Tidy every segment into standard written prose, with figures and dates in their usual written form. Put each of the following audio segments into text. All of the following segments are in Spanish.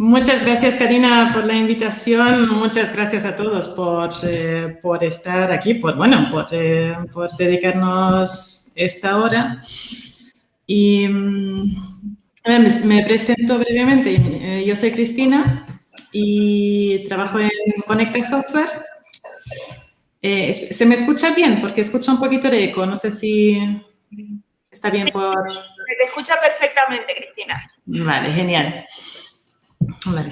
Muchas gracias, Karina, por la invitación. Muchas gracias a todos por estar aquí, por dedicarnos esta hora. Y me presento brevemente. Yo soy Cristina y trabajo en Conecta Software. ¿Se me escucha bien? Porque escucho un poquito de eco. No sé si está bien por... Se te escucha perfectamente, Cristina. Vale, genial. Vale.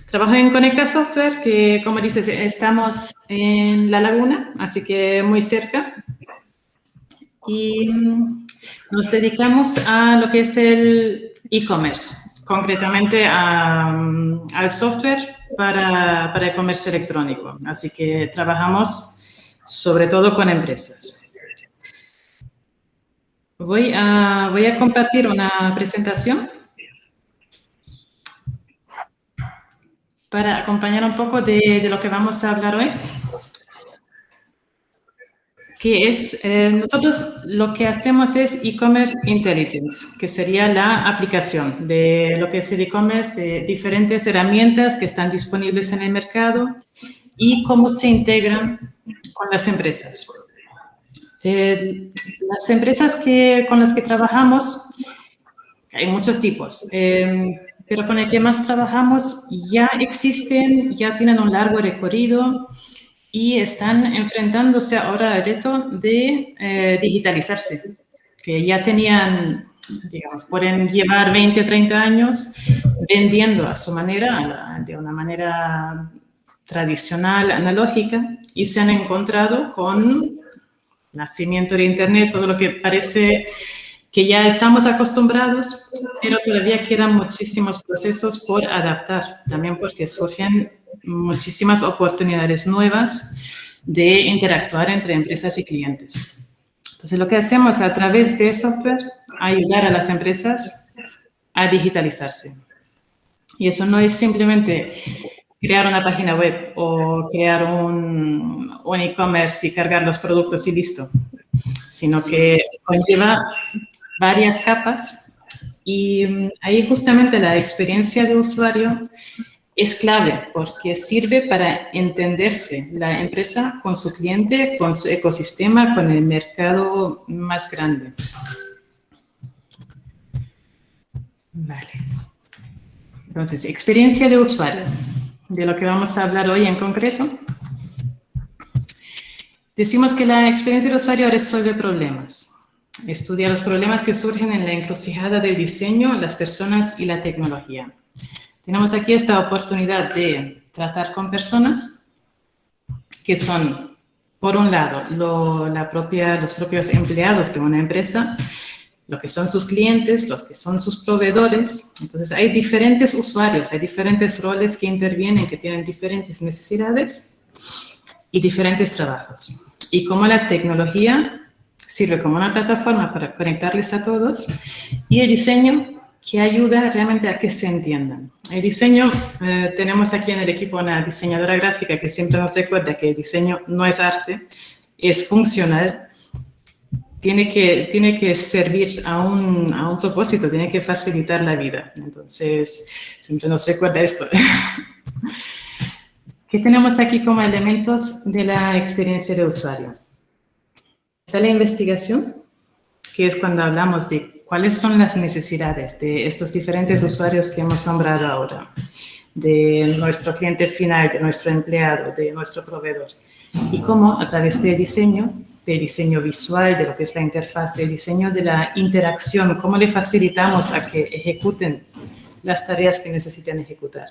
Trabajo en Conecta Software, que como dices, estamos en La Laguna, así que muy cerca. Y nos dedicamos a lo que es el e-commerce, concretamente al software para el comercio electrónico. Así que trabajamos sobre todo con empresas. Voy a compartir una presentación para acompañar un poco de lo que vamos a hablar hoy, que es, nosotros lo que hacemos es e-commerce intelligence, que sería la aplicación de lo que es el e-commerce, de diferentes herramientas que están disponibles en el mercado y cómo se integran con las empresas. Las empresas con las que trabajamos, hay muchos tipos, pero con el que más trabajamos ya existen, ya tienen un largo recorrido y están enfrentándose ahora al reto de digitalizarse, que ya tenían, digamos, pueden llevar 20, 30 años vendiendo a su manera, de una manera tradicional, analógica, y se han encontrado con nacimiento de Internet, todo lo que parece que ya estamos acostumbrados, pero todavía quedan muchísimos procesos por adaptar, también porque surgen muchísimas oportunidades nuevas de interactuar entre empresas y clientes. Entonces, lo que hacemos a través de software, ayudar a las empresas a digitalizarse. Y eso no es simplemente crear una página web o crear un e-commerce y cargar los productos y listo, sino que conlleva varias capas y ahí justamente la experiencia de usuario es clave porque sirve para entenderse la empresa con su cliente, con su ecosistema, con el mercado más grande. Vale. Entonces, experiencia de usuario, de lo que vamos a hablar hoy en concreto. Decimos que la experiencia de usuario resuelve problemas. Estudia los problemas que surgen en la encrucijada del diseño, las personas y la tecnología. Tenemos aquí esta oportunidad de tratar con personas que son, por un lado, los propios empleados de una empresa, lo que son sus clientes, los que son sus proveedores. Entonces, hay diferentes usuarios, hay diferentes roles que intervienen, que tienen diferentes necesidades y diferentes trabajos. Y cómo la tecnología sirve como una plataforma para conectarles a todos y el diseño que ayuda realmente a que se entiendan. El diseño, tenemos aquí en el equipo una diseñadora gráfica que siempre nos recuerda que el diseño no es arte, es funcional, tiene que servir a un propósito, tiene que facilitar la vida. Entonces, siempre nos recuerda esto. ¿Qué tenemos aquí como elementos de la experiencia de usuario? Está la investigación, que es cuando hablamos de cuáles son las necesidades de estos diferentes usuarios que hemos nombrado ahora, de nuestro cliente final, de nuestro empleado, de nuestro proveedor, y cómo a través del diseño visual, de lo que es la interfaz, el diseño de la interacción, cómo le facilitamos a que ejecuten las tareas que necesitan ejecutar,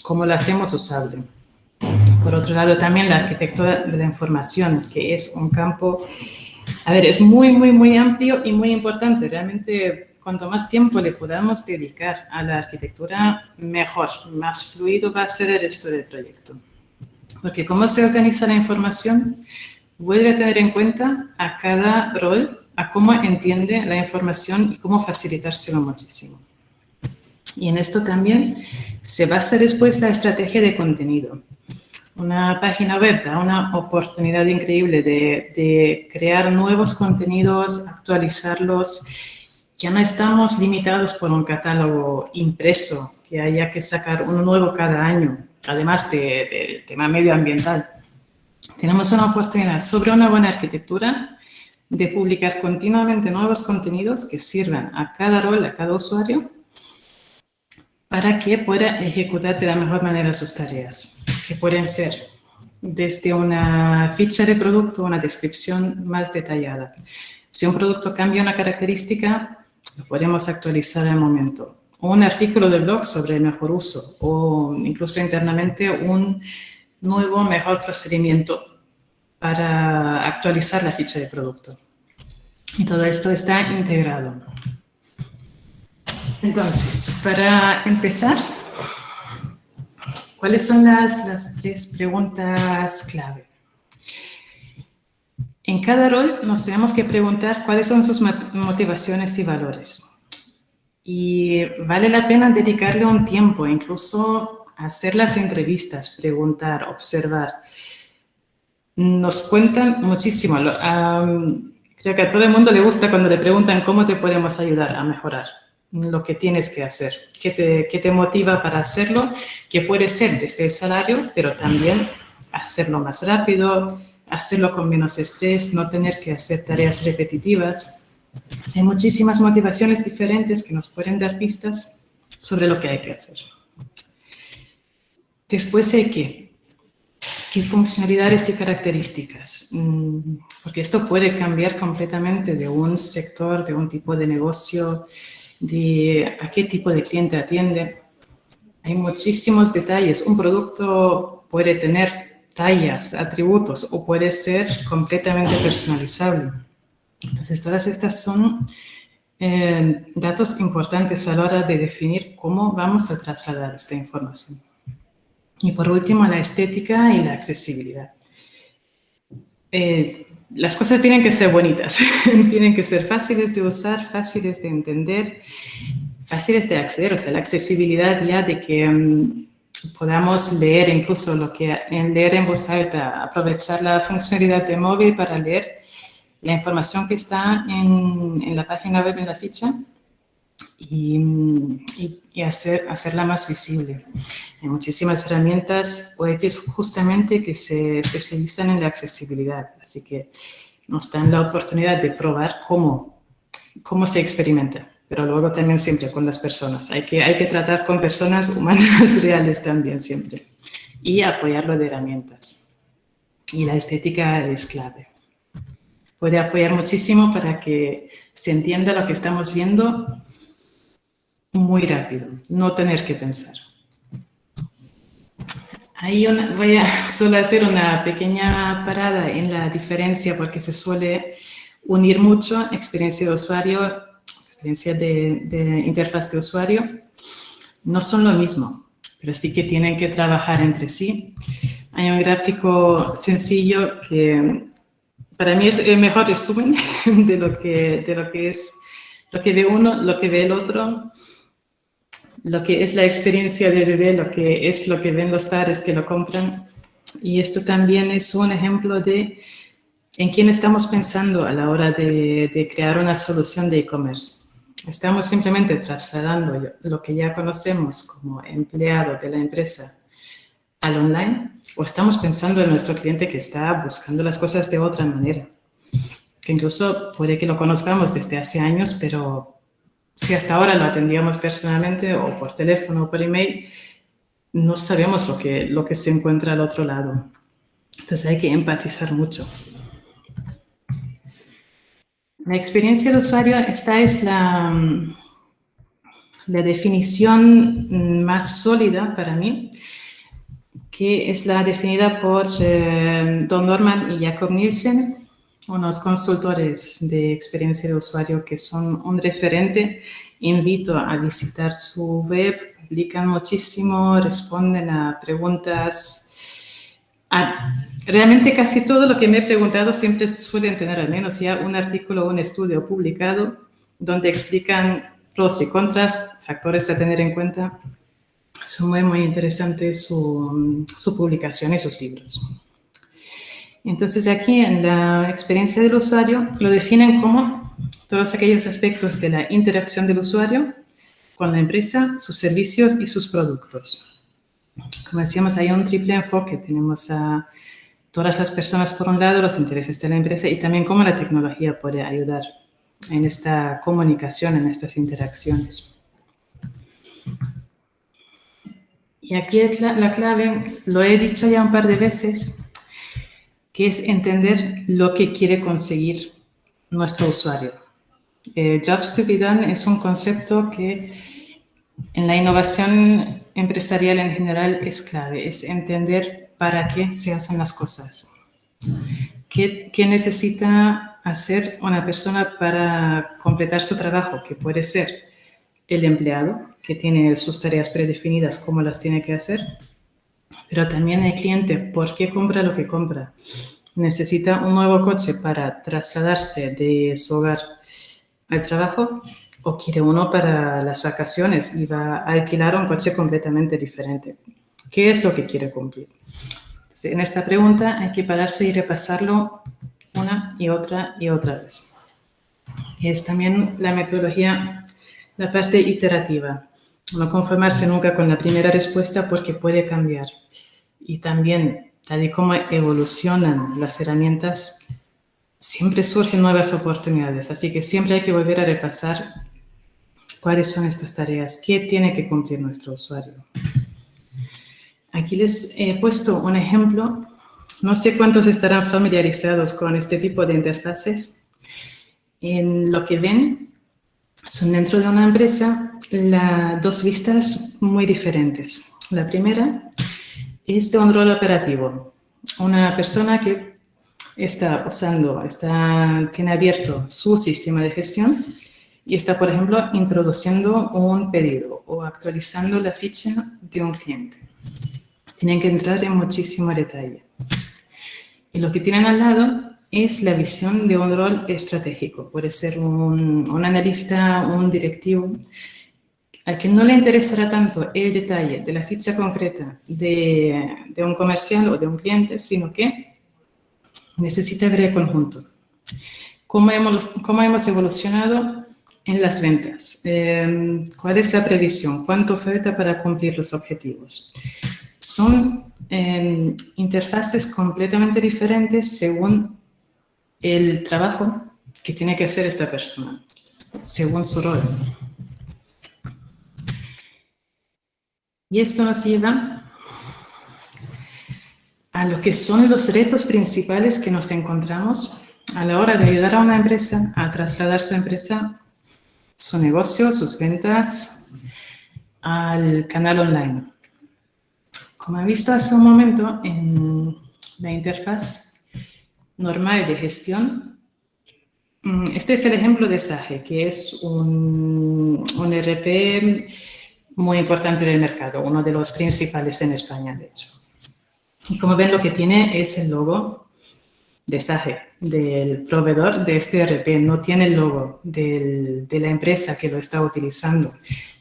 cómo la hacemos usable. Por otro lado, también la arquitectura de la información, que es un campo, es muy, muy, muy amplio y muy importante. Realmente, cuanto más tiempo le podamos dedicar a la arquitectura, mejor, más fluido va a ser el resto del proyecto. Porque cómo se organiza la información vuelve a tener en cuenta a cada rol, a cómo entiende la información y cómo facilitárselo muchísimo. Y en esto también se basa después la estrategia de contenido. Una página web da una oportunidad increíble de crear nuevos contenidos, actualizarlos ya no estamos limitados por un catálogo impreso, que haya que sacar uno nuevo cada año, además del tema medioambiental. Tenemos una oportunidad sobre una buena arquitectura de publicar continuamente nuevos contenidos que sirvan a cada rol, a cada usuario, para que pueda ejecutar de la mejor manera sus tareas, que pueden ser desde una ficha de producto, una descripción más detallada. Si un producto cambia una característica, lo podemos actualizar al momento. O un artículo del blog sobre el mejor uso, o incluso internamente un nuevo, mejor procedimiento para actualizar la ficha de producto. Y todo esto está integrado. Entonces, para empezar, ¿cuáles son las 3 preguntas clave? En cada rol nos tenemos que preguntar cuáles son sus motivaciones y valores. Y vale la pena dedicarle un tiempo, incluso hacer las entrevistas, preguntar, observar. Nos cuentan muchísimo. Creo que a todo el mundo le gusta cuando le preguntan cómo te podemos ayudar a mejorar lo que tienes que hacer, qué te motiva para hacerlo, que puede ser desde el salario, pero también hacerlo más rápido, hacerlo con menos estrés, no tener que hacer tareas repetitivas. Hay muchísimas motivaciones diferentes que nos pueden dar pistas sobre lo que hay que hacer. Después hay ¿qué funcionalidades y características? Porque esto puede cambiar completamente de un sector, de un tipo de negocio, de a qué tipo de cliente atiende. Hay muchísimos detalles. Un producto puede tener tallas, atributos o puede ser completamente personalizable. Entonces, todas estas son datos importantes a la hora de definir cómo vamos a trasladar esta información. Y por último, la estética y la accesibilidad. Las cosas tienen que ser bonitas, tienen que ser fáciles de usar, fáciles de entender, fáciles de acceder, o sea, la accesibilidad ya de que podamos leer incluso leer en voz alta, aprovechar la funcionalidad de móvil para leer la información que está en la página web, en la ficha, y hacerla más visible. Hay muchísimas herramientas web justamente que se especializan en la accesibilidad, así que nos dan la oportunidad de probar cómo se experimenta, pero luego también siempre con las personas. Hay que tratar con personas humanas reales también siempre y apoyarlo de herramientas. Y la estética es clave. Puede apoyar muchísimo para que se entienda lo que estamos viendo muy rápido, no tener que pensar. Ahí voy a solo hacer una pequeña parada en la diferencia porque se suele unir mucho experiencia de usuario, experiencia de interfaz de usuario. No son lo mismo, pero sí que tienen que trabajar entre sí. Hay un gráfico sencillo que para mí es el mejor resumen de lo que es, lo que ve uno, lo que ve el otro, lo que es la experiencia de bebé, lo que ven los padres que lo compran. Y esto también es un ejemplo de en quién estamos pensando a la hora de crear una solución de e-commerce. Estamos simplemente trasladando lo que ya conocemos como empleado de la empresa al online, o estamos pensando en nuestro cliente que está buscando las cosas de otra manera, que incluso puede que lo conozcamos desde hace años, pero si hasta ahora lo atendíamos personalmente o por teléfono o por email, no sabemos lo que se encuentra al otro lado. Entonces hay que empatizar mucho. La experiencia de usuario, esta es la definición más sólida para mí, que es la definida por Don Norman y Jakob Nielsen, unos consultores de experiencia de usuario que son un referente. Invito a visitar su web, publican muchísimo, responden a preguntas. Realmente casi todo lo que me he preguntado siempre suelen tener al menos ya un artículo o un estudio publicado donde explican pros y contras, factores a tener en cuenta. Es muy, muy interesante su publicación y sus libros. Entonces aquí en la experiencia del usuario lo definen como todos aquellos aspectos de la interacción del usuario con la empresa, sus servicios y sus productos. Como decíamos, hay un triple enfoque. Tenemos a todas las personas por un lado, los intereses de la empresa y también cómo la tecnología puede ayudar en esta comunicación, en estas interacciones. Y aquí es la clave, lo he dicho ya un par de veces, que es entender lo que quiere conseguir nuestro usuario. Jobs to be done es un concepto que en la innovación empresarial en general es clave, es entender para qué se hacen las cosas. ¿Qué necesita hacer una persona para completar su trabajo? Que puede ser el empleado, que tiene sus tareas predefinidas, cómo las tiene que hacer, pero también el cliente, ¿por qué compra lo que compra? ¿Necesita un nuevo coche para trasladarse de su hogar al trabajo o quiere uno para las vacaciones y va a alquilar un coche completamente diferente? ¿Qué es lo que quiere cumplir? Entonces, en esta pregunta hay que pararse y repasarlo una y otra vez. Es también la metodología, la parte iterativa. No conformarse nunca con la primera respuesta porque puede cambiar. Y también, tal y como evolucionan las herramientas, siempre surgen nuevas oportunidades. Así que siempre hay que volver a repasar cuáles son estas tareas, qué tiene que cumplir nuestro usuario. Aquí les he puesto un ejemplo. No sé cuántos estarán familiarizados con este tipo de interfaces. En lo que ven son dentro de una empresa dos vistas muy diferentes. La primera es de un rol operativo. Una persona que tiene abierto su sistema de gestión y está, por ejemplo, introduciendo un pedido o actualizando la ficha de un cliente. Tienen que entrar en muchísimo detalle. Y lo que tienen al lado es la visión de un rol estratégico. Puede ser un analista, un directivo, al que no le interesará tanto el detalle de la ficha concreta de un comercial o de un cliente, sino que necesita ver el conjunto. ¿Cómo hemos evolucionado en las ventas? ¿Cuál es la previsión? ¿Cuánto falta para cumplir los objetivos? Son interfaces completamente diferentes según el trabajo que tiene que hacer esta persona, según su rol. Y esto nos lleva a lo que son los retos principales que nos encontramos a la hora de ayudar a una empresa a trasladar su empresa, su negocio, sus ventas al canal online. Como he visto hace un momento, en la interfaz normal de gestión, este es el ejemplo de Sage, que es un ERP muy importante del mercado, uno de los principales en España, de hecho. Y como ven, lo que tiene es el logo de Sage, del proveedor de este ERP. No tiene el logo de la empresa que lo está utilizando.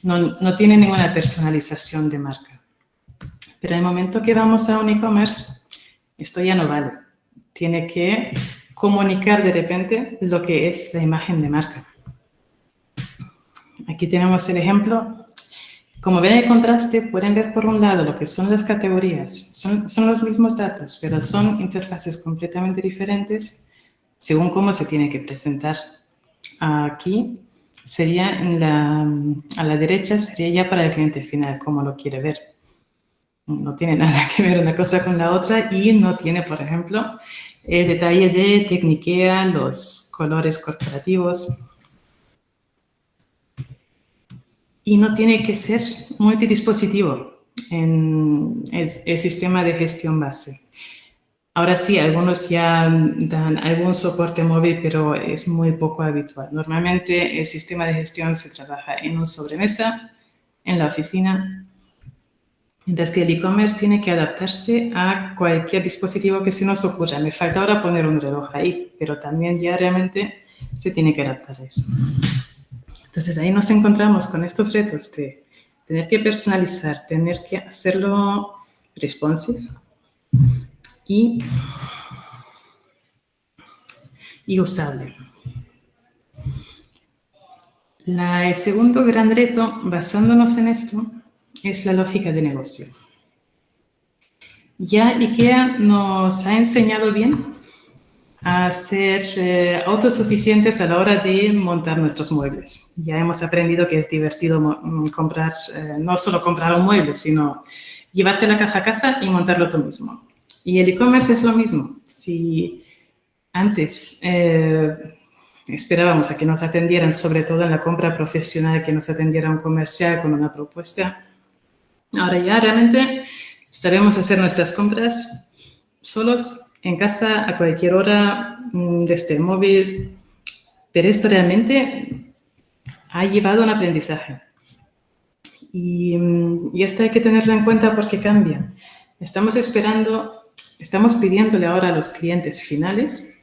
No tiene ninguna personalización de marca. Pero en el momento que vamos a un e-commerce, esto ya no vale. Tiene que comunicar de repente lo que es la imagen de marca. Aquí tenemos el ejemplo. Como ven el contraste, pueden ver por un lado lo que son las categorías. Son los mismos datos, pero son interfaces completamente diferentes según cómo se tiene que presentar. Aquí sería a la derecha sería ya para el cliente final, como lo quiere ver. No tiene nada que ver una cosa con la otra y no tiene, por ejemplo, el detalle de Tecniquea, los colores corporativos. Y no tiene que ser multidispositivo en el sistema de gestión base. Ahora sí, algunos ya dan algún soporte móvil, pero es muy poco habitual. Normalmente el sistema de gestión se trabaja en un sobremesa, en la oficina, mientras que el e-commerce tiene que adaptarse a cualquier dispositivo que se nos ocurra. Me falta ahora poner un reloj ahí, pero también ya realmente se tiene que adaptar a eso. Entonces ahí nos encontramos con estos retos de tener que personalizar, tener que hacerlo responsive y usable. El segundo gran reto, basándonos en esto, es la lógica de negocio. Ya IKEA nos ha enseñado bien a ser autosuficientes a la hora de montar nuestros muebles. Ya hemos aprendido que es divertido comprar, no solo comprar un mueble, sino llevarte la caja a casa y montarlo tú mismo. Y el e-commerce es lo mismo. Si antes esperábamos a que nos atendieran, sobre todo en la compra profesional, que nos atendiera un comercial con una propuesta, ahora ya realmente sabemos hacer nuestras compras solos, en casa, a cualquier hora, desde el móvil, pero esto realmente ha llevado a un aprendizaje. Y esto hay que tenerlo en cuenta porque cambia. Estamos pidiéndole ahora a los clientes finales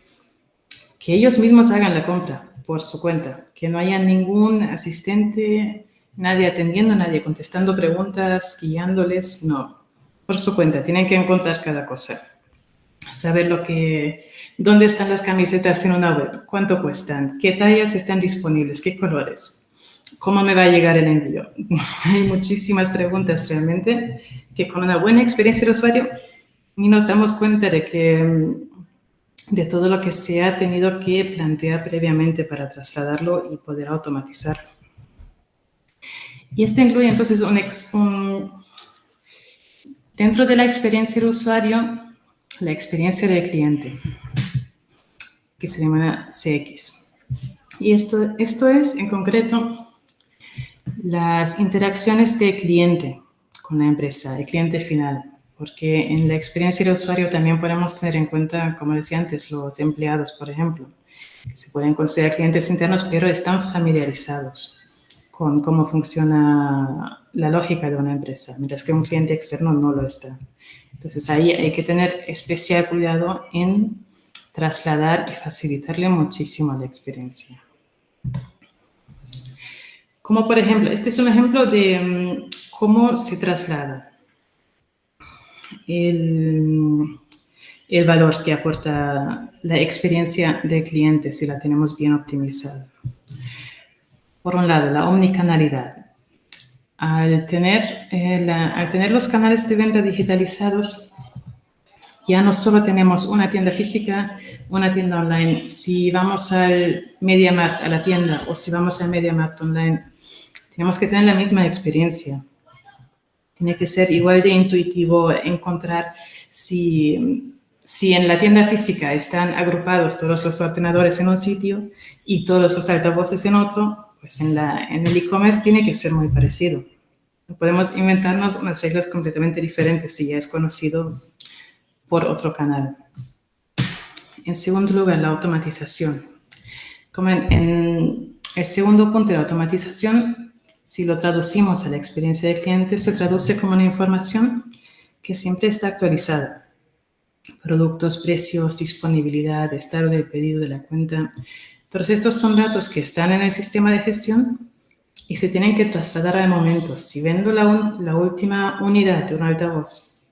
que ellos mismos hagan la compra por su cuenta, que no haya ningún asistente, nadie atendiendo, nadie contestando preguntas, guiándoles, no, por su cuenta, tienen que encontrar cada cosa. Saber dónde están las camisetas en una web, cuánto cuestan, qué tallas están disponibles, qué colores, cómo me va a llegar el envío. Hay muchísimas preguntas realmente que con una buena experiencia de usuario ni nos damos cuenta de todo lo que se ha tenido que plantear previamente para trasladarlo y poder automatizarlo. Y esto incluye entonces dentro de la experiencia del usuario, la experiencia del cliente, que se llama CX. Y esto es, en concreto, las interacciones del cliente con la empresa, el cliente final, porque en la experiencia del usuario también podemos tener en cuenta, como decía antes, los empleados, por ejemplo, que se pueden considerar clientes internos, pero están familiarizados con cómo funciona la lógica de una empresa, mientras que un cliente externo no lo está. Entonces, ahí hay que tener especial cuidado en trasladar y facilitarle muchísimo la experiencia. Como por ejemplo, este es un ejemplo de cómo se traslada el valor que aporta la experiencia del cliente si la tenemos bien optimizada. Por un lado, la omnicanalidad. Al tener los canales de venta digitalizados, ya no solo tenemos una tienda física, una tienda online. Si vamos al MediaMarkt, a la tienda, o si vamos al MediaMarkt online, tenemos que tener la misma experiencia. Tiene que ser igual de intuitivo encontrar si en la tienda física están agrupados todos los ordenadores en un sitio y todos los altavoces en otro, pues en el e-commerce tiene que ser muy parecido. No podemos inventarnos unas reglas completamente diferentes si ya es conocido por otro canal. En segundo lugar, la automatización. Como en el segundo punto de la automatización, si lo traducimos a la experiencia del cliente, se traduce como una información que siempre está actualizada. Productos, precios, disponibilidad, estado del pedido de la cuenta. Todos estos son datos que están en el sistema de gestión y se tienen que trasladar al momento. Si vendo la última unidad de un altavoz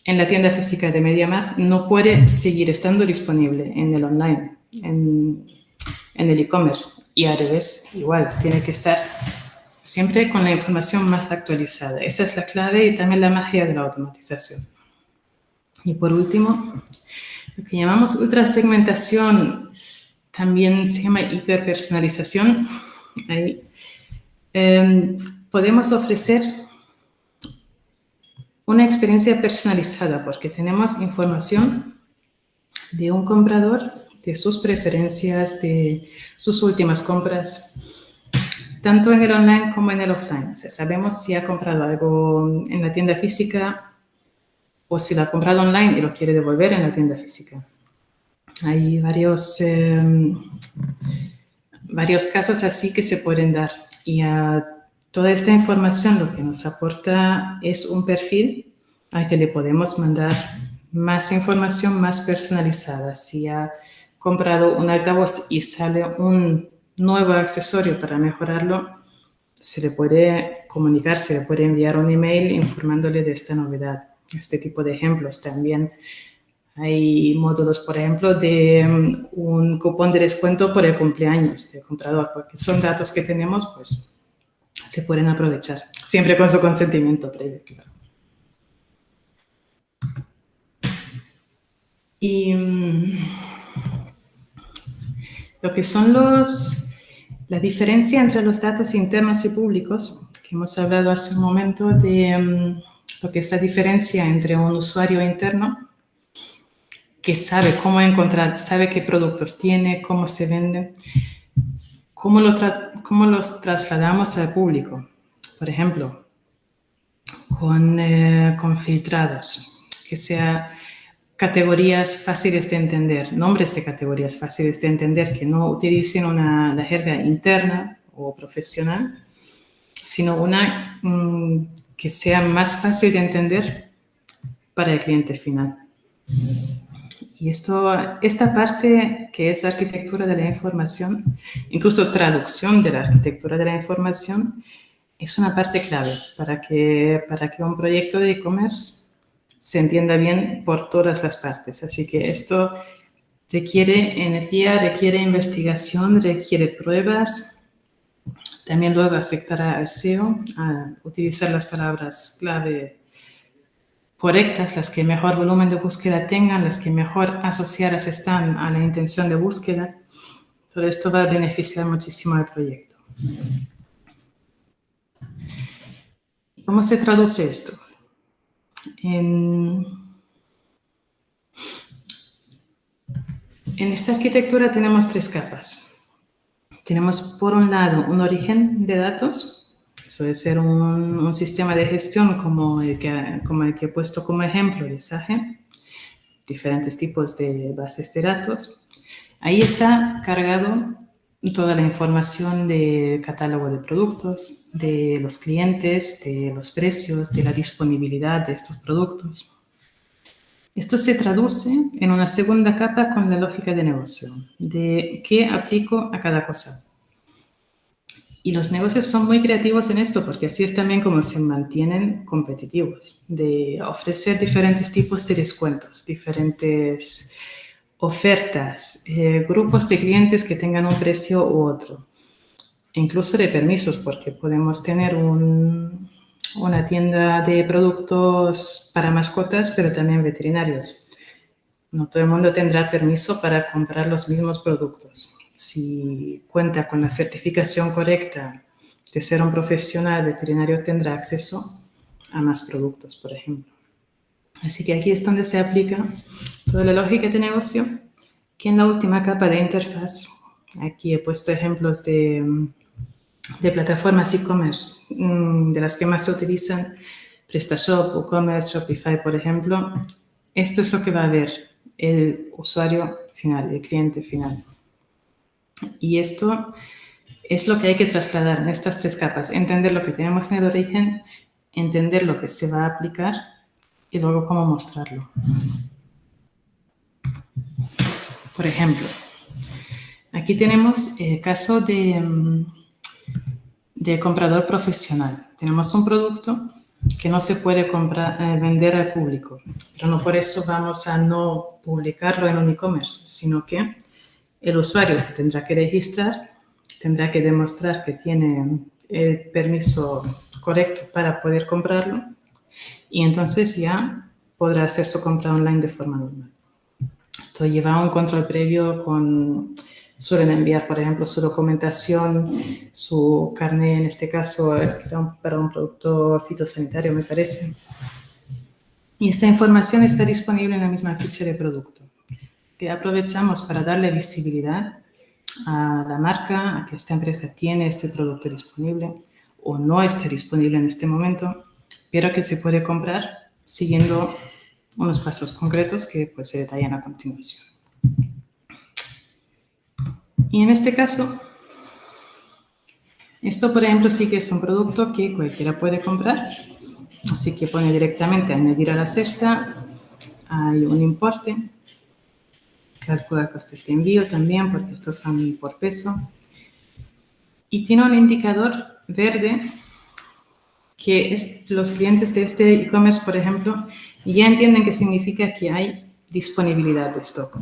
en la tienda física de MediaMarkt, no puede seguir estando disponible en el online, en el e-commerce. Y al revés, igual, tiene que estar siempre con la información más actualizada. Esa es la clave y también la magia de la automatización. Y por último, lo que llamamos ultrasegmentación, también se llama hiperpersonalización. Ahí podemos ofrecer una experiencia personalizada porque tenemos información de un comprador, de sus preferencias, de sus últimas compras, tanto en el online como en el offline. O sea, sabemos si ha comprado algo en la tienda física o si lo ha comprado online y lo quiere devolver en la tienda física. Hay varios casos así que se pueden dar. Y a toda esta información lo que nos aporta es un perfil al que le podemos mandar más información más personalizada. Si ha comprado un altavoz y sale un nuevo accesorio para mejorarlo, se le puede comunicar, se le puede enviar un email informándole de esta novedad. Este tipo de ejemplos también Hay módulos, por ejemplo, de un cupón de descuento por el cumpleaños del comprador, porque son datos que tenemos, pues se pueden aprovechar, siempre con su consentimiento previo, claro. Y lo que son la diferencia entre los datos internos y públicos, que hemos hablado hace un momento de lo que es la diferencia entre un usuario interno que sabe cómo encontrar, sabe qué productos tiene, cómo se venden, cómo los trasladamos al público. Por ejemplo, con filtrados, que sea categorías fáciles de entender, nombres de categorías fáciles de entender, que no utilicen la jerga interna o profesional, sino una que sea más fácil de entender para el cliente final. Y esta parte que es arquitectura de la información, incluso traducción de la arquitectura de la información, es una parte clave para que un proyecto de e-commerce se entienda bien por todas las partes. Así que esto requiere energía, requiere investigación, requiere pruebas. También luego afectará al SEO, a utilizar las palabras clave correctas, las que mejor volumen de búsqueda tengan, las que mejor asociadas están a la intención de búsqueda. Todo esto va a beneficiar muchísimo al proyecto. ¿Cómo se traduce esto? En esta arquitectura tenemos 3 capas. Tenemos, por un lado, un origen de datos. Suele ser un sistema de gestión como el que he puesto como ejemplo de Sage, diferentes tipos de bases de datos. Ahí está cargado toda la información del catálogo de productos, de los clientes, de los precios, de la disponibilidad de estos productos. Esto se traduce en una segunda capa con la lógica de negocio, de qué aplico a cada cosa. Y los negocios son muy creativos en esto, porque así es también como se mantienen competitivos, de ofrecer diferentes tipos de descuentos, diferentes ofertas, grupos de clientes que tengan un precio u otro, incluso de permisos, porque podemos tener una tienda de productos para mascotas, pero también veterinarios. No todo el mundo tendrá permiso para comprar los mismos productos. Si cuenta con la certificación correcta de ser un profesional veterinario, tendrá acceso a más productos, por ejemplo. Así que aquí es donde se aplica toda la lógica de negocio, que en la última capa de interfaz, aquí he puesto ejemplos de plataformas e-commerce, de las que más se utilizan, PrestaShop, WooCommerce, Shopify, por ejemplo. Esto es lo que va a ver el usuario final, el cliente final. Y esto es lo que hay que trasladar en estas 3 capas. Entender lo que tenemos en el origen, entender lo que se va a aplicar y luego cómo mostrarlo. Por ejemplo, aquí tenemos el caso de comprador profesional. Tenemos un producto que no se puede vender al público, pero no por eso vamos a no publicarlo en un e-commerce, sino que el usuario se tendrá que registrar, tendrá que demostrar que tiene el permiso correcto para poder comprarlo y entonces ya podrá hacer su compra online de forma normal. Esto lleva un control previo suelen enviar, por ejemplo, su documentación, su carnet, en este caso, para un producto fitosanitario, me parece. Y esta información está disponible en la misma ficha de producto, que aprovechamos para darle visibilidad a la marca, a que esta empresa tiene este producto disponible o no está disponible en este momento, pero que se puede comprar siguiendo unos pasos concretos que pues, se detallan a continuación. Y en este caso, esto por ejemplo sí que es un producto que cualquiera puede comprar, así que pone directamente añadir a la cesta, hay un importe, calcula costes de envío también porque estos van por peso y tiene un indicador verde que los clientes de este e-commerce, por ejemplo, ya entienden que significa que hay disponibilidad de stock.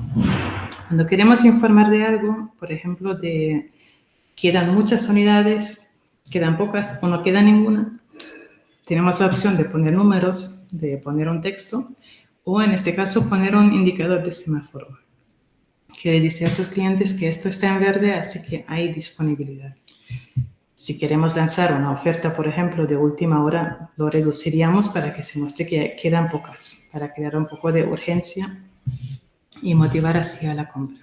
Cuando queremos informar de algo, por ejemplo, de quedan muchas unidades, quedan pocas o no queda ninguna, tenemos la opción de poner números, de poner un texto, o en este caso poner un indicador de semáforo que le dice a estos clientes que esto está en verde, así que hay disponibilidad. Si queremos lanzar una oferta, por ejemplo, de última hora, lo reduciríamos para que se muestre que quedan pocas, para crear un poco de urgencia y motivar así a la compra.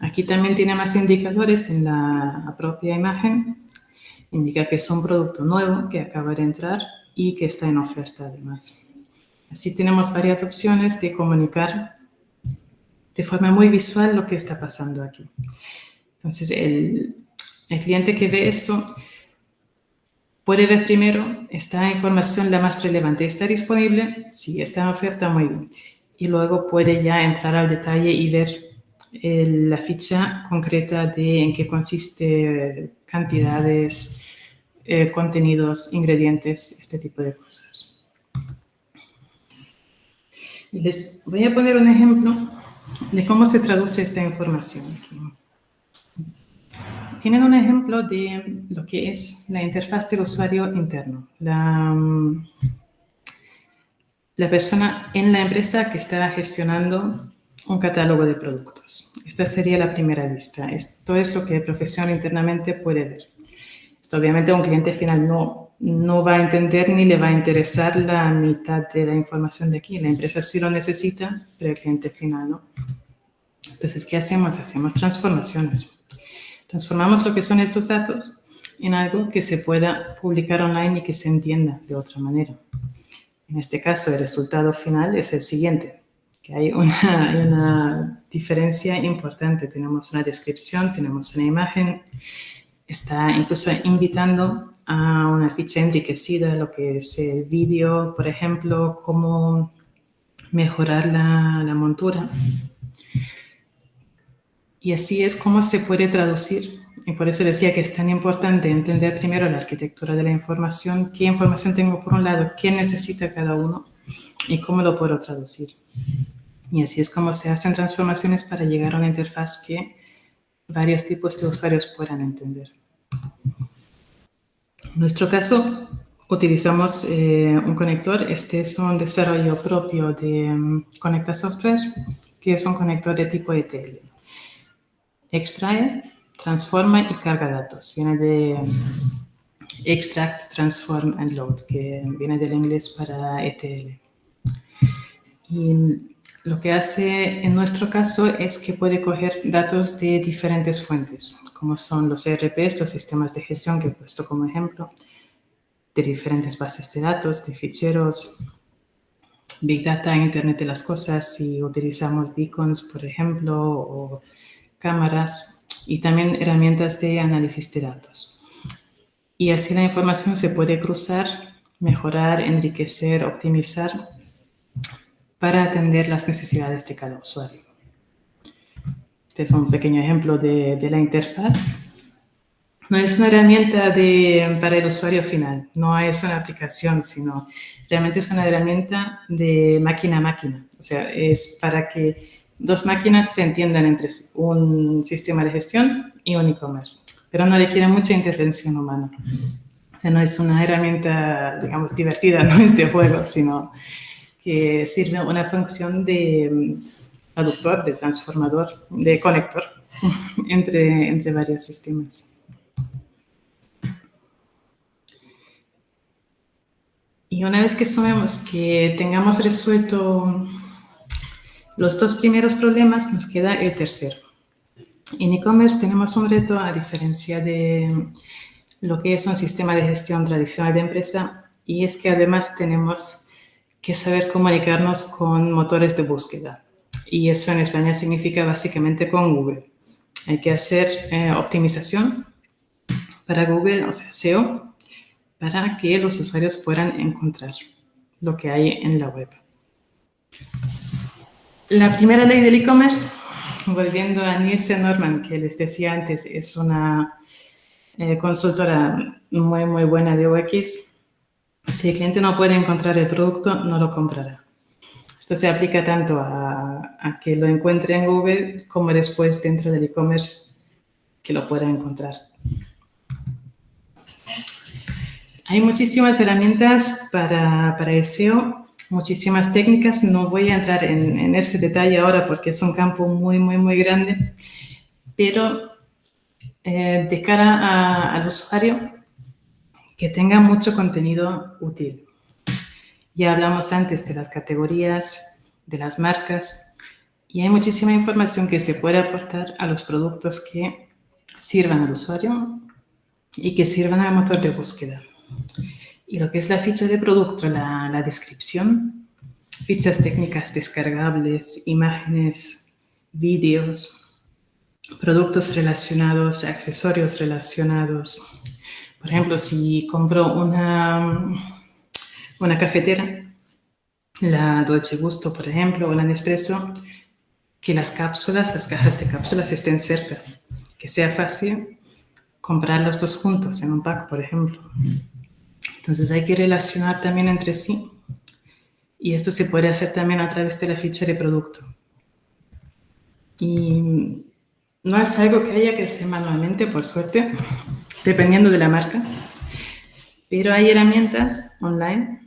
Aquí también tiene más indicadores en la propia imagen. Indica que es un producto nuevo que acaba de entrar y que está en oferta además. Así tenemos varias opciones de comunicar de forma muy visual lo que está pasando aquí. Entonces, el cliente que ve esto puede ver primero, esta información la más relevante está disponible, sí, está en oferta, muy bien. Y luego puede ya entrar al detalle y ver la ficha concreta de en qué consiste cantidades, contenidos, ingredientes, este tipo de cosas. Y les voy a poner un ejemplo de cómo se traduce esta información aquí. Tienen un ejemplo de lo que es la interfaz del usuario interno. La persona en la empresa que está gestionando un catálogo de productos. Esta sería la primera vista. Esto es lo que el profesional internamente puede ver. Esto obviamente a un cliente final no va a entender ni le va a interesar la mitad de la información de aquí. La empresa sí lo necesita, pero el cliente final no. Entonces, ¿qué hacemos? Hacemos transformaciones. Transformamos lo que son estos datos en algo que se pueda publicar online y que se entienda de otra manera. En este caso, el resultado final es el siguiente, que hay una diferencia importante. Tenemos una descripción, tenemos una imagen, está incluso invitando a una ficha enriquecida, lo que es el vídeo, por ejemplo, cómo mejorar la montura. Y así es como se puede traducir. Y por eso decía que es tan importante entender primero la arquitectura de la información, qué información tengo por un lado, qué necesita cada uno y cómo lo puedo traducir. Y así es como se hacen transformaciones para llegar a una interfaz que varios tipos de usuarios puedan entender. En nuestro caso, utilizamos un conector. Este es un desarrollo propio de Conecta Software, que es un conector de tipo ETL. Extrae, transforma y carga datos. Viene de Extract, Transform and Load, que viene del inglés para ETL. Y lo que hace en nuestro caso es que puede coger datos de diferentes fuentes, como son los ERPs, los sistemas de gestión que he puesto como ejemplo, de diferentes bases de datos, de ficheros, Big Data, Internet de las Cosas, si utilizamos beacons, por ejemplo, o cámaras, y también herramientas de análisis de datos. Y así la información se puede cruzar, mejorar, enriquecer, optimizar para atender las necesidades de cada usuario. Este es un pequeño ejemplo de la interfaz. No es una herramienta para el usuario final, no es una aplicación, sino realmente es una herramienta de máquina a máquina. O sea, es para que dos máquinas se entiendan entre sí, un sistema de gestión y un e-commerce, pero no requiere mucha intervención humana. O sea, no es una herramienta, digamos, divertida, no es de juego, sino que sirve una función de traductor, de transformador, de conector entre varios sistemas. Y una vez que sumemos que tengamos resuelto los dos primeros problemas, nos queda el tercero. En e-commerce tenemos un reto, a diferencia de lo que es un sistema de gestión tradicional de empresa, y es que además tenemos que saber comunicarnos con motores de búsqueda. Y eso en España significa básicamente con Google. Hay que hacer optimización para Google, o sea, SEO, para que los usuarios puedan encontrar lo que hay en la web. La primera ley del e-commerce, volviendo a Nielsen Norman, que les decía antes, es una consultora muy, muy buena de UX. Si el cliente no puede encontrar el producto, no lo comprará. Esto se aplica tanto a que lo encuentre en Google como después dentro del e-commerce que lo pueda encontrar. Hay muchísimas herramientas para SEO, muchísimas técnicas. No voy a entrar en ese detalle ahora porque es un campo muy grande, pero de cara al usuario, que tenga mucho contenido útil. Ya hablamos antes de las categorías, de las marcas, y hay muchísima información que se puede aportar a los productos que sirvan al usuario y que sirvan al motor de búsqueda. Y lo que es la ficha de producto, la descripción, fichas técnicas descargables, imágenes, vídeos, productos relacionados, accesorios relacionados. Por ejemplo, si compro una cafetera, la Dolce Gusto, por ejemplo, o la Nespresso, que las cápsulas, las cajas de cápsulas estén cerca, que sea fácil comprar los dos juntos en un pack, por ejemplo. Entonces hay que relacionar también entre sí y esto se puede hacer también a través de la ficha de producto. Y no es algo que haya que hacer manualmente, por suerte, dependiendo de la marca, pero hay herramientas online,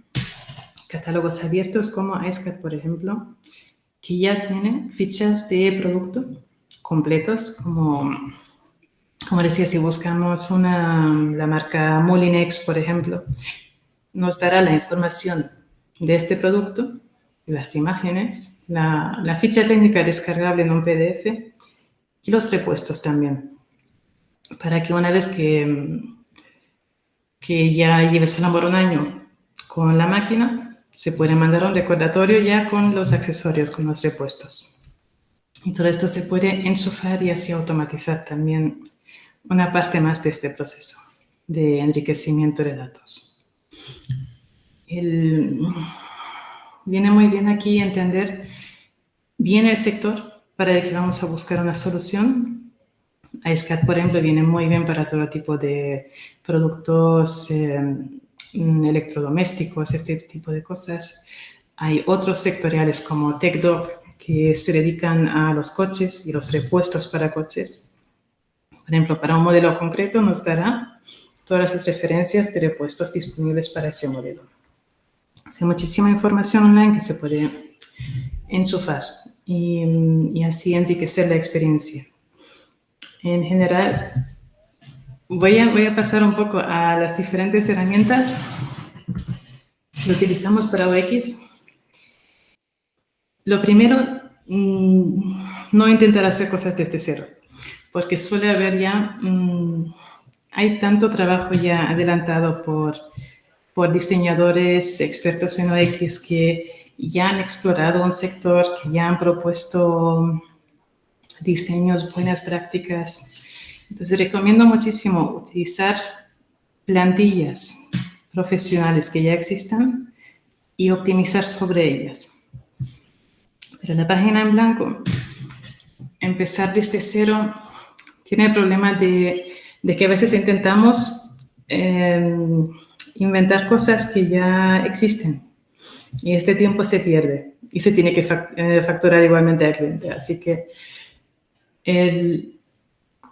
catálogos abiertos como iSCAD, por ejemplo, que ya tienen fichas de producto completos, como decía, si buscamos la marca Molinex, por ejemplo, nos dará la información de este producto, las imágenes, la ficha técnica descargable en un PDF y los repuestos también, para que una vez que ya lleves a lo mejor un año con la máquina, se puede mandar un recordatorio ya con los accesorios, con los repuestos. Y todo esto se puede enchufar y así automatizar también una parte más de este proceso de enriquecimiento de datos. Viene muy bien aquí entender bien el sector para el que vamos a buscar una solución. iSCAD, por ejemplo, viene muy bien para todo tipo de productos electrodomésticos, este tipo de cosas. Hay otros sectoriales como TechDoc que se dedican a los coches y los repuestos para coches. Por ejemplo, para un modelo concreto nos dará todas las referencias de repuestos disponibles para ese modelo. Hay muchísima información online que se puede enchufar y así enriquecer la experiencia. En general, voy a pasar un poco a las diferentes herramientas que utilizamos para UX. Lo primero, no intentar hacer cosas desde cero, porque suele haber ya, hay tanto trabajo ya adelantado por diseñadores expertos en UX que ya han explorado un sector, que ya han propuesto diseños, buenas prácticas. Entonces, recomiendo muchísimo utilizar plantillas profesionales que ya existan y optimizar sobre ellas. Pero la página en blanco, empezar desde cero, tiene el problema de que a veces intentamos inventar cosas que ya existen y este tiempo se pierde y se tiene que facturar igualmente al cliente. Así que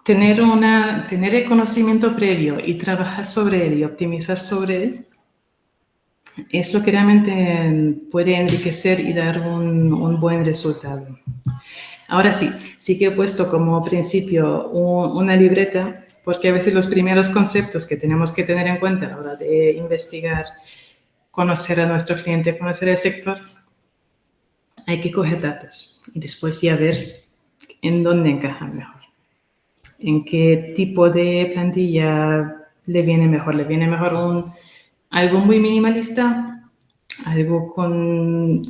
tener el conocimiento previo y trabajar sobre él y optimizar sobre él es lo que realmente puede enriquecer y dar un buen resultado. Ahora sí que he puesto como principio una libreta, porque a veces los primeros conceptos que tenemos que tener en cuenta a la hora de investigar, conocer a nuestro cliente, conocer el sector, hay que coger datos y después ya ver en dónde encajan mejor. En qué tipo de plantilla le viene mejor. ¿Le viene mejor algo muy minimalista? ¿Algo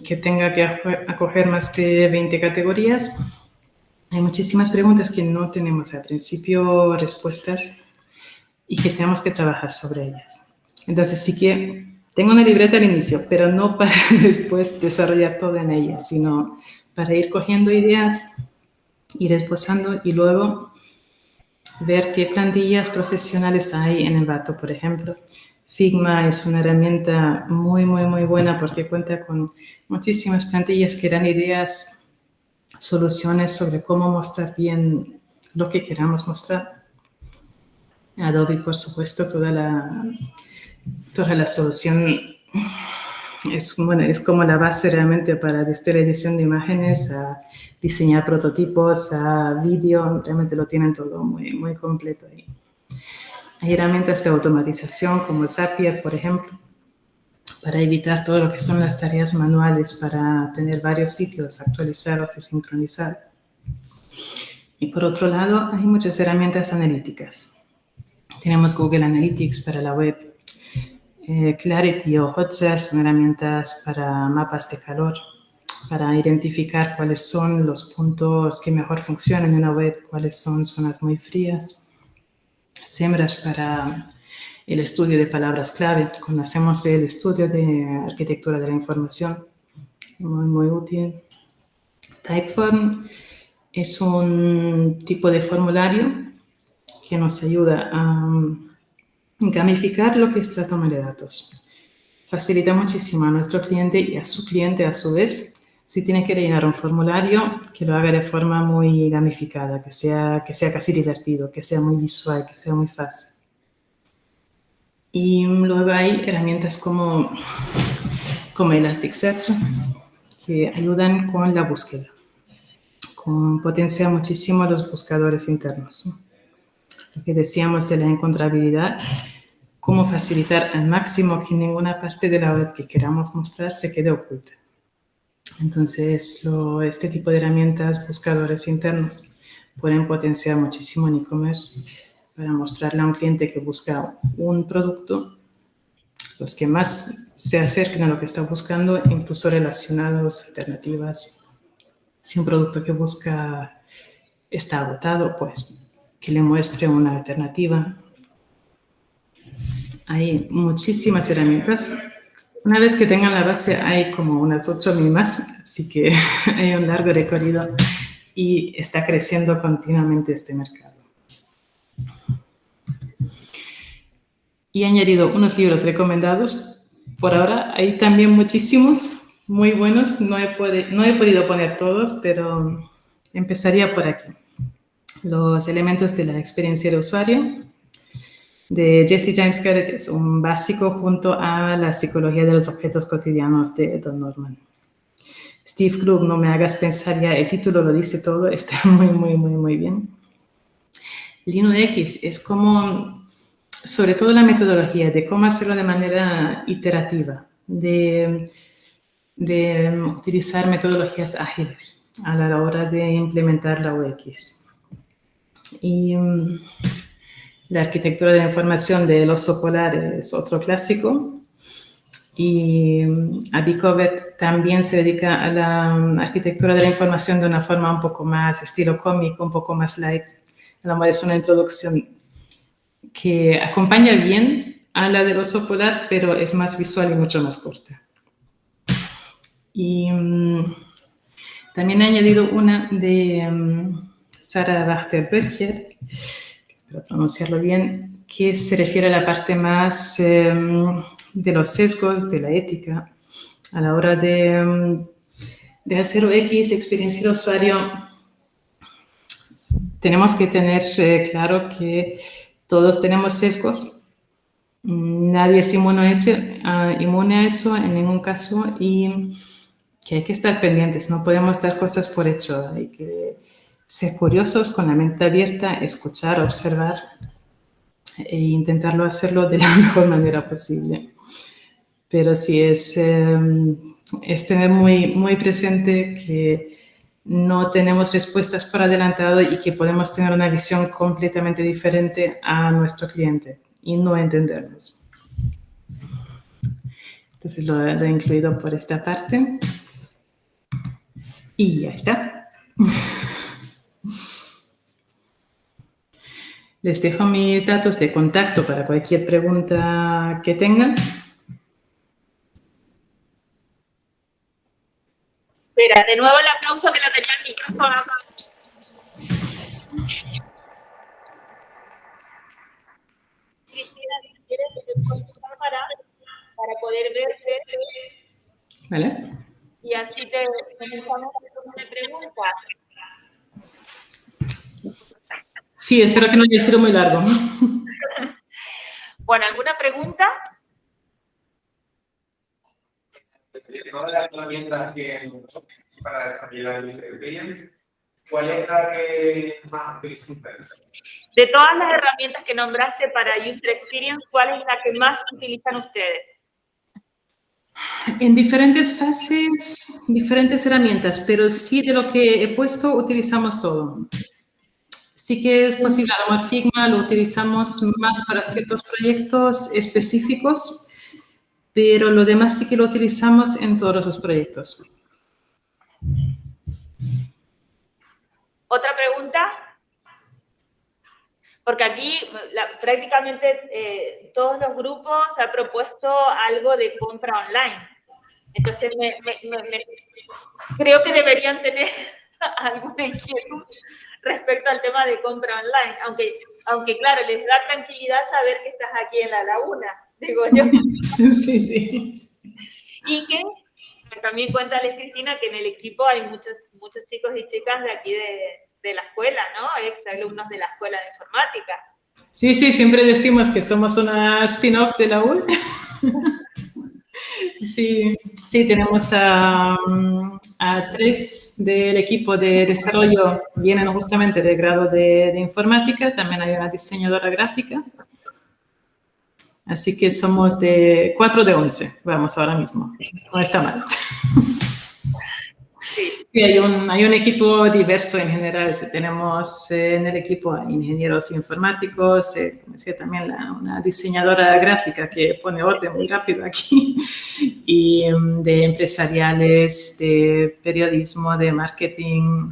que tenga que acoger más de 20 categorías? Hay muchísimas preguntas que no tenemos al principio respuestas y que tenemos que trabajar sobre ellas. Entonces sí que tengo una libreta al inicio, pero no para después desarrollar todo en ella, sino para ir cogiendo ideas, ir esbozando y luego ver qué plantillas profesionales hay en el dato, por ejemplo, Figma es una herramienta muy, muy, muy buena porque cuenta con muchísimas plantillas que dan ideas, soluciones sobre cómo mostrar bien lo que queramos mostrar. Adobe, por supuesto, toda la solución es como la base realmente para desde la edición de imágenes a diseñar prototipos, a vídeo, realmente lo tienen todo muy, muy completo ahí. Hay herramientas de automatización como Zapier, por ejemplo, para evitar todo lo que son las tareas manuales, para tener varios sitios actualizados y sincronizados. Y por otro lado, hay muchas herramientas analíticas. Tenemos Google Analytics para la web, Clarity o Hotjar son herramientas para mapas de calor, para identificar cuáles son los puntos que mejor funcionan en una web, cuáles son zonas muy frías. SEMrush para el estudio de palabras clave. Cuando hacemos el estudio de arquitectura de la información, muy, muy útil. Typeform es un tipo de formulario que nos ayuda a gamificar lo que es la toma de datos. Facilita muchísimo a nuestro cliente y a su cliente a su vez, si tiene que rellenar un formulario, que lo haga de forma muy gamificada, que sea casi divertido, que sea muy visual, que sea muy fácil. Y luego hay herramientas como Elasticsearch, que ayudan con la búsqueda, potencia muchísimo los buscadores internos. Lo que decíamos de la encontrabilidad, cómo facilitar al máximo que ninguna parte de la web que queramos mostrar se quede oculta. Entonces, este tipo de herramientas, buscadores internos, pueden potenciar muchísimo en e-commerce para mostrarle a un cliente que busca un producto, los que más se acerquen a lo que está buscando, incluso relacionados, alternativas. Si un producto que busca está agotado, pues que le muestre una alternativa. Hay muchísimas herramientas. Una vez que tengan la base, hay como unas 8.000 más, así que hay un largo recorrido y está creciendo continuamente este mercado. Y he añadido unos libros recomendados. Por ahora hay también muchísimos, muy buenos. No he podido poner todos, pero empezaría por aquí. Los elementos de la experiencia de usuario, de Jesse James Garrett, es un básico junto a la psicología de los objetos cotidianos de Don Norman. Steve Krug, no me hagas pensar, ya el título lo dice todo, está muy, muy, muy, muy bien. LeanUX es como, sobre todo la metodología de cómo hacerlo de manera iterativa, de utilizar metodologías ágiles a la hora de implementar la UX. Y la arquitectura de la información del oso polar es otro clásico. Y Abby Covert también se dedica a la arquitectura de la información de una forma un poco más estilo cómico, un poco más light. Es una introducción que acompaña bien a la del oso polar, pero es más visual y mucho más corta. Y también he añadido una de Sarah Wachter-Böttcher, para pronunciarlo bien, que se refiere a la parte más de los sesgos, de la ética, a la hora de hacer UX, experiencia de usuario. Tenemos que tener claro que todos tenemos sesgos. Nadie es inmune a eso en ningún caso y que hay que estar pendientes. No podemos dar cosas por hecho. Hay que ser curiosos, con la mente abierta, escuchar, observar e intentarlo hacerlo de la mejor manera posible. Pero sí es tener muy, muy presente que no tenemos respuestas por adelantado y que podemos tener una visión completamente diferente a nuestro cliente y no entendernos. Entonces lo he incluido por esta parte. Y ya está. Les dejo mis datos de contacto para cualquier pregunta que tengan. Espera, de nuevo el aplauso que lo tenía el micrófono acá. Cristina, ¿quieres consultar para ¿Vale? Y así te comenzamos con preguntas. Sí, espero que no haya sido muy largo. Bueno, ¿alguna pregunta? De todas las herramientas que para desarrollar el user experience, ¿cuál es la que más utilizan ustedes? De todas las herramientas que nombraste para User Experience, ¿cuál es la que más utilizan ustedes? En diferentes fases, diferentes herramientas, pero sí de lo que he puesto utilizamos todo. Sí que es posible, a lo mejor Figma lo utilizamos más para ciertos proyectos específicos, pero lo demás sí que lo utilizamos en todos los proyectos. ¿Otra pregunta? Porque aquí prácticamente todos los grupos se han propuesto algo de compra online. Entonces, creo que deberían tener alguna inquietud respecto al tema de compra online. Aunque claro, les da tranquilidad saber que estás aquí en la laguna, digo yo. Sí, sí. Y que también cuéntales, Cristina, que en el equipo hay muchos chicos y chicas de aquí de la escuela, ¿no? Exalumnos de la escuela de informática. Sí, sí, siempre decimos que somos una spin-off de la UL. Sí, sí, tenemos a 3 del equipo de desarrollo, vienen justamente del grado de informática, también hay una diseñadora gráfica. Así que somos de 4 de 11, vamos ahora mismo, no está mal. Sí, hay un equipo diverso en general. Tenemos en el equipo ingenieros informáticos, como decía también una diseñadora gráfica que pone orden muy rápido aquí, y de empresariales, de periodismo, de marketing.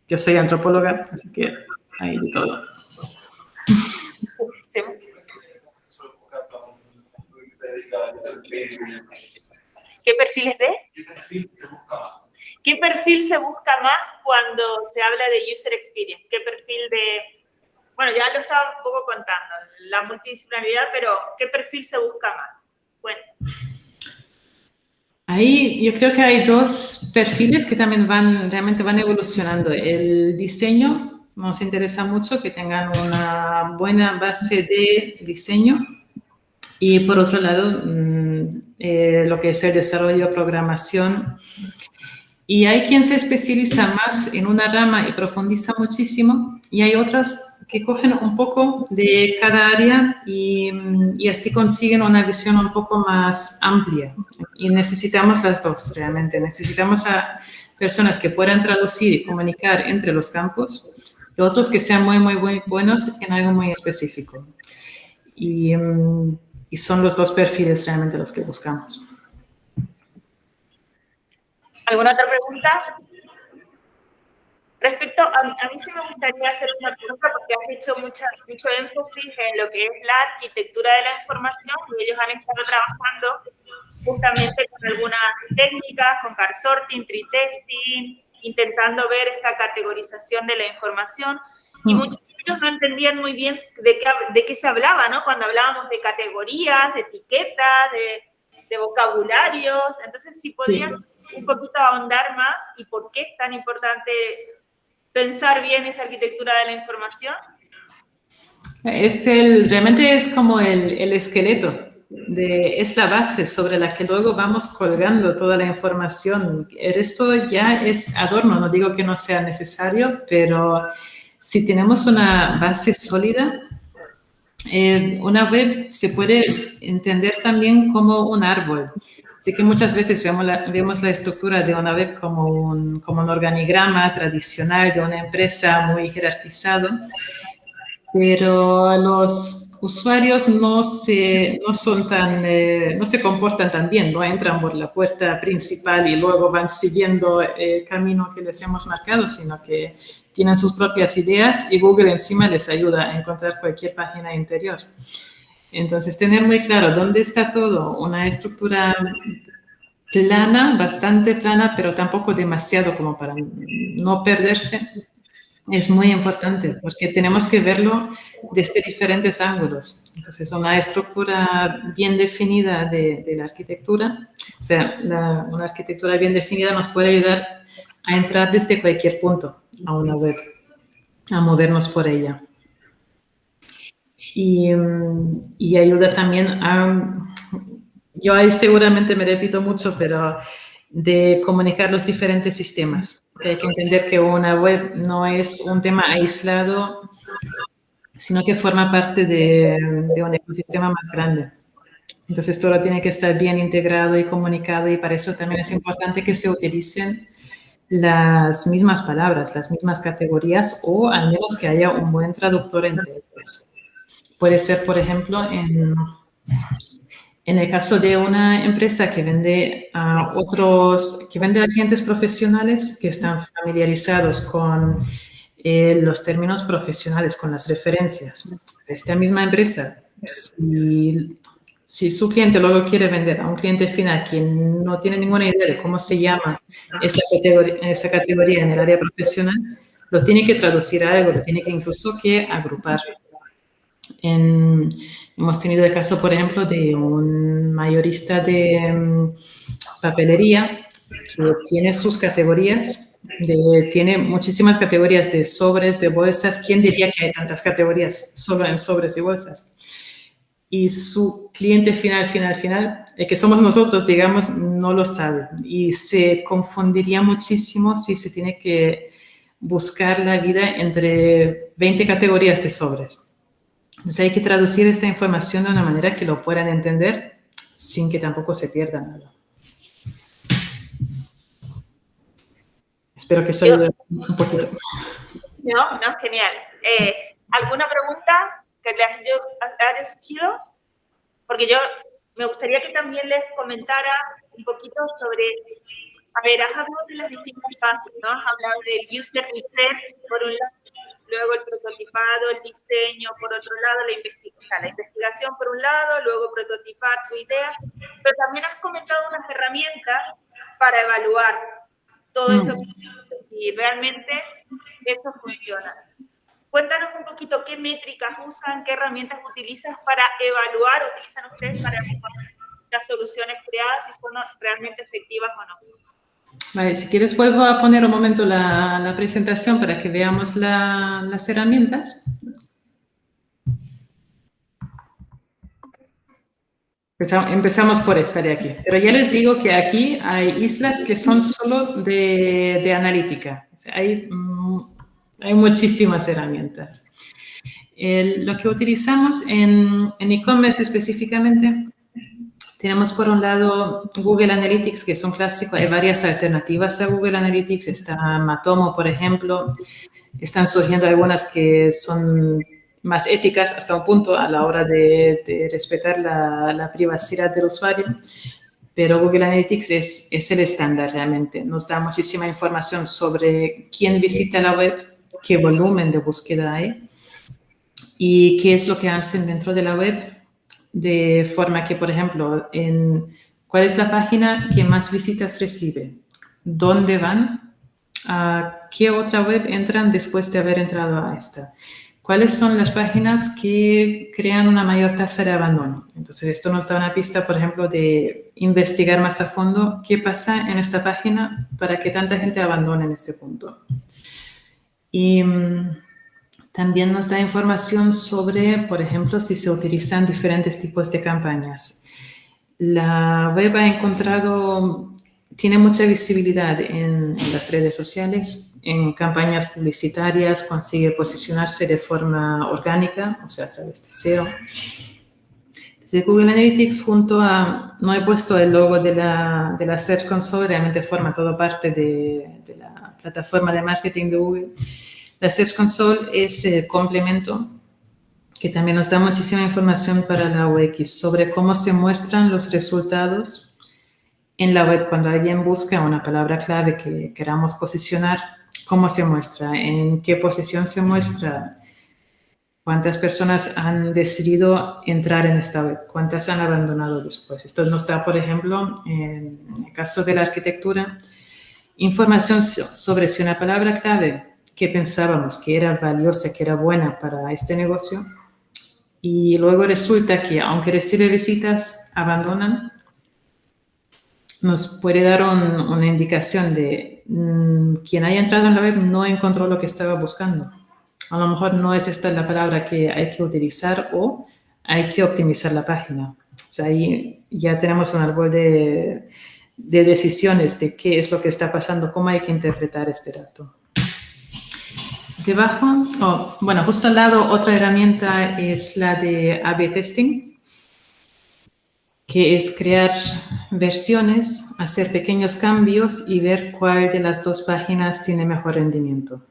Yo soy antropóloga, así que hay de todo. ¿Qué perfiles de? ¿Qué perfil se busca más? ¿Qué perfil se busca más cuando se habla de User Experience? ¿Qué perfil de...? Bueno, ya lo estaba un poco contando, la multidisciplinaridad, pero ¿qué perfil se busca más? Bueno. Ahí yo creo que hay 2 perfiles que también realmente van evolucionando. El diseño nos interesa mucho, que tengan una buena base de diseño. Y por otro lado, lo que es el desarrollo, programación. Y hay quien se especializa más en una rama y profundiza muchísimo, y hay otras que cogen un poco de cada área y así consiguen una visión un poco más amplia. Y necesitamos las dos, realmente. Necesitamos a personas que puedan traducir y comunicar entre los campos, y otros que sean muy, muy, muy buenos en algo muy específico. Y son los 2 perfiles realmente los que buscamos. ¿Alguna otra pregunta? Respecto, a mí sí me gustaría hacer una pregunta porque has hecho mucho énfasis en lo que es la arquitectura de la información, y ellos han estado trabajando justamente con algunas técnicas, con card sorting, tree testing, intentando ver esta categorización de la información, y muchos de ellos no entendían muy bien de qué se hablaba, ¿no? Cuando hablábamos de categorías, de etiquetas, de vocabularios. Entonces, si podías un poquito ahondar más y por qué es tan importante pensar bien esa arquitectura de la información. Realmente es como el esqueleto, es la base sobre la que luego vamos colgando toda la información. El resto ya es adorno, no digo que no sea necesario, pero si tenemos una base sólida, una web se puede entender también como un árbol. Así que muchas veces vemos la estructura de una web como un organigrama tradicional de una empresa muy jerarquizado, pero los usuarios no se comportan tan bien, no entran por la puerta principal y luego van siguiendo el camino que les hemos marcado, sino que tienen sus propias ideas y Google encima les ayuda a encontrar cualquier página interior. Entonces, tener muy claro dónde está todo, una estructura plana, bastante plana, pero tampoco demasiado como para no perderse. Es muy importante porque tenemos que verlo desde diferentes ángulos. Entonces, una estructura bien definida de la arquitectura, o sea, una arquitectura bien definida nos puede ayudar a entrar desde cualquier punto a una web, a movernos por ella. Y ayuda también a, yo ahí seguramente me repito mucho, pero de comunicar los diferentes sistemas. Hay que entender que una web no es un tema aislado, sino que forma parte de un ecosistema más grande. Entonces, todo tiene que estar bien integrado y comunicado, y para eso también es importante que se utilicen las mismas palabras, las mismas categorías, o al menos que haya un buen traductor entre ellas. Puede ser, por ejemplo, en el caso de una empresa que vende a clientes profesionales que están familiarizados con los términos profesionales, con las referencias. Esta misma empresa, si su cliente luego quiere vender a un cliente final que no tiene ninguna idea de cómo se llama esa categoría en el área profesional, lo tiene que traducir a algo, lo tiene que incluso que agrupar. Hemos tenido el caso, por ejemplo, de un mayorista de papelería que tiene sus categorías, tiene muchísimas categorías de sobres, de bolsas. ¿Quién diría que hay tantas categorías en sobres y bolsas? Y su cliente final, el que somos nosotros, digamos, no lo sabe. Y se confundiría muchísimo si se tiene que buscar la vida entre 20 categorías de sobres. Entonces hay que traducir esta información de una manera que lo puedan entender sin que tampoco se pierda nada. Espero que eso ayude un poquito. No, genial. ¿Alguna pregunta que les haya surgido? Porque yo me gustaría que también les comentara un poquito sobre, a ver, has hablado de las distintas fases, ¿no? Has hablado del user research, por un lado, luego el prototipado, el diseño, por otro lado, la investigación por un lado, luego prototipar tu idea, pero también has comentado unas herramientas para evaluar todo eso y realmente eso funciona. Cuéntanos un poquito qué métricas usan, qué herramientas utilizan utilizan ustedes para evaluar las soluciones creadas, si son realmente efectivas o no. Vale, si quieres vuelvo a poner un momento la presentación para que veamos las herramientas. Empezamos por esta de aquí. Pero ya les digo que aquí hay islas que son solo de analítica. O sea, hay muchísimas herramientas. Lo que utilizamos en e-commerce específicamente, tenemos por un lado Google Analytics, que es un clásico. Hay varias alternativas a Google Analytics. Está Matomo, por ejemplo. Están surgiendo algunas que son más éticas hasta un punto a la hora de respetar la privacidad del usuario. Pero Google Analytics es el estándar realmente. Nos da muchísima información sobre quién visita la web, qué volumen de búsqueda hay y qué es lo que hacen dentro de la web, de forma que, por ejemplo, ¿cuál es la página que más visitas recibe? ¿Dónde van? ¿A qué otra web entran después de haber entrado a esta? ¿Cuáles son las páginas que crean una mayor tasa de abandono? Entonces, esto nos da una pista, por ejemplo, de investigar más a fondo qué pasa en esta página para que tanta gente abandone en este punto. Y también nos da información sobre, por ejemplo, si se utilizan diferentes tipos de campañas. La web tiene mucha visibilidad en las redes sociales, en campañas publicitarias, consigue posicionarse de forma orgánica, o sea, a través de SEO. Desde Google Analytics, no he puesto el logo de la Search Console, realmente forma todo parte de la plataforma de marketing de Google. La Search Console es el complemento que también nos da muchísima información para la UX sobre cómo se muestran los resultados en la web cuando alguien busca una palabra clave que queramos posicionar. ¿Cómo se muestra? ¿En qué posición se muestra? ¿Cuántas personas han decidido entrar en esta web? ¿Cuántas han abandonado después? Esto nos da, por ejemplo, en el caso de la arquitectura, información sobre si una palabra clave que pensábamos que era valiosa, que era buena para este negocio, y luego resulta que aunque recibe visitas, abandonan, nos puede dar una indicación de quien haya entrado en la web no encontró lo que estaba buscando. A lo mejor no es esta la palabra que hay que utilizar o hay que optimizar la página. O sea, ahí ya tenemos un árbol de decisiones de qué es lo que está pasando, cómo hay que interpretar este dato. Debajo, bueno, justo al lado, otra herramienta es la de A/B testing, que es crear versiones, hacer pequeños cambios y ver cuál de las dos páginas tiene mejor rendimiento.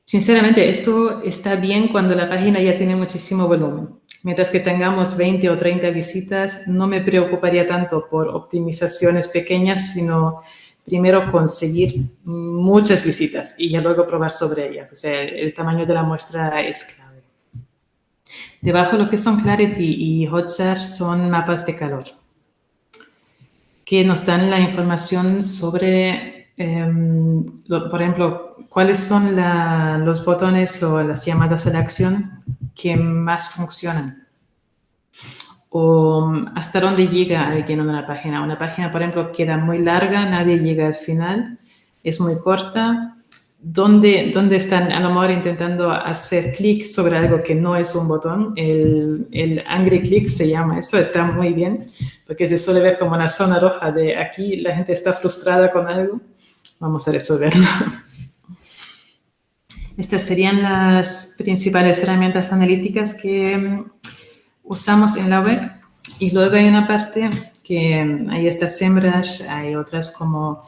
Sinceramente, esto está bien cuando la página ya tiene muchísimo volumen. Mientras que tengamos 20 o 30 visitas, no me preocuparía tanto por optimizaciones pequeñas, sino primero conseguir muchas visitas y ya luego probar sobre ellas. O sea, el tamaño de la muestra es clave. Debajo lo que son Clarity y Hotjar son mapas de calor, que nos dan la información sobre, por ejemplo, cuáles son los botones o las llamadas a la acción que más funcionan. O hasta dónde llega alguien en una página. Una página, por ejemplo, queda muy larga, nadie llega al final, es muy corta. ¿Dónde están a lo mejor intentando hacer clic sobre algo que no es un botón? El angry click se llama eso, está muy bien, porque se suele ver como una zona roja de aquí la gente está frustrada con algo. Vamos a resolverlo. Estas serían las principales herramientas analíticas que usamos en la web. Y luego hay una parte que hay estas SEMrush, hay otras como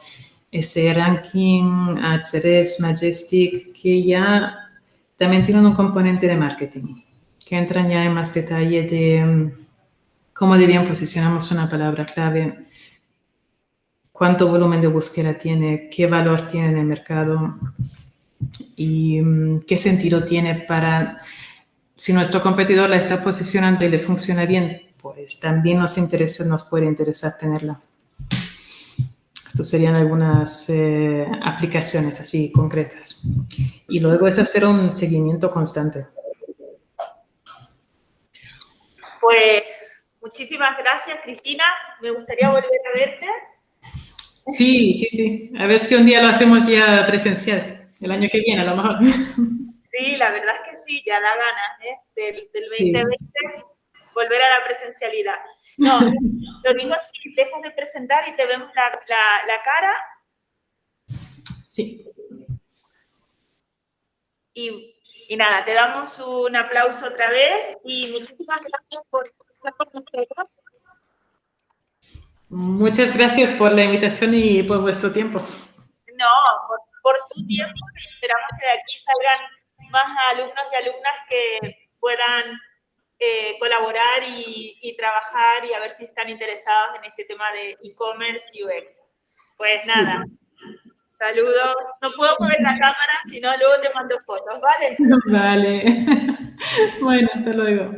SERanking, Ahrefs, Majestic, que ya también tienen un componente de marketing, que entran ya en más detalle de cómo de bien posicionamos una palabra clave, cuánto volumen de búsqueda tiene, qué valor tiene en el mercado y qué sentido tiene para, si nuestro competidor la está posicionando y le funciona bien, pues también nos puede interesar tenerla. Estas serían algunas aplicaciones así concretas. Y luego es hacer un seguimiento constante. Pues muchísimas gracias, Cristina. Me gustaría volver a verte. Sí. A ver si un día lo hacemos ya presencial. El año que viene, a lo mejor. Sí, la verdad es que sí, ya da ganas, del 2020 volver a la presencialidad. No, lo digo así, dejas de presentar y te vemos la cara. Sí. Y nada, te damos un aplauso otra vez y muchísimas gracias por estar con nosotros. Muchas gracias por la invitación y por vuestro tiempo. No, por tu tiempo. Esperamos que de aquí salgan más alumnos y alumnas que puedan colaborar y trabajar y a ver si están interesados en este tema de e-commerce y UX. Pues nada, saludos. No puedo mover la cámara, si no luego te mando fotos, ¿vale? Vale. Bueno, hasta luego.